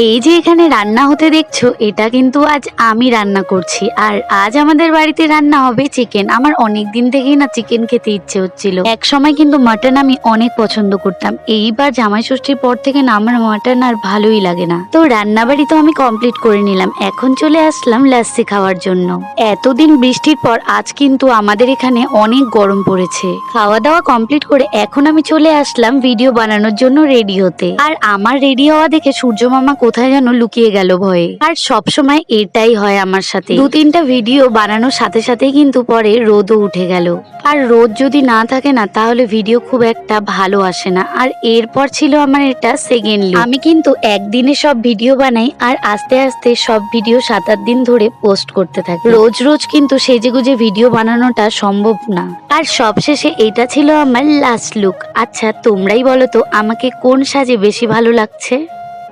এই যে এখানে রান্না হতে দেখছো, এটা কিন্তু আজ আমি রান্না করছি। আর আজ আমাদের বাড়িতে রান্না হবে চিকেন। আমার অনেক দিন থেকেই না চিকেন খেতে ইচ্ছে হচ্ছিল। এক সময় কিন্তু মাটন আমি অনেক পছন্দ করতাম। এইবার জামাই ষষ্ঠীর পর থেকে না আমার মাটন আর ভালোই লাগে না। তো রান্না বাড়ি তো আমি কমপ্লিট করে নিলাম, এখন চলে আসলাম লাস্সি খাওয়ার জন্য। এতদিন বৃষ্টির পর আজ কিন্তু আমাদের এখানে অনেক গরম পড়েছে। খাওয়া দাওয়া কমপ্লিট করে এখন আমি চলে আসলাম ভিডিও বানানোর জন্য রেডি হতে। আর আমার রেডি হওয়া দেখে সূর্য মামা কোথায় যেন লুকিয়ে গেল ভয়ে। আর সব সময় এটাই হয় আমার সাথে, 2-3টা ভিডিও বানানোর সাথে সাথেই কিন্তু পরে রোদও উঠে গেল। আর রোদ যদি না থাকে না তাহলে ভিডিও খুব একটা ভালো আসে না। আর এরপর ছিল আমার এটা সেকেন্ড লুক। আমি কিন্তু একদিনে সব ভিডিও বানাই আর আস্তে আস্তে সব ভিডিও 7-8 দিন ধরে পোস্ট করতে থাকি। রোজ রোজ কিন্তু সেজেগুজে ভিডিও বানানোটা সম্ভব না। আর সবশেষে এটা ছিল আমার লাস্ট লুক। আচ্ছা তোমরাই বলো তো আমাকে কোন সাজে বেশি ভালো লাগছে।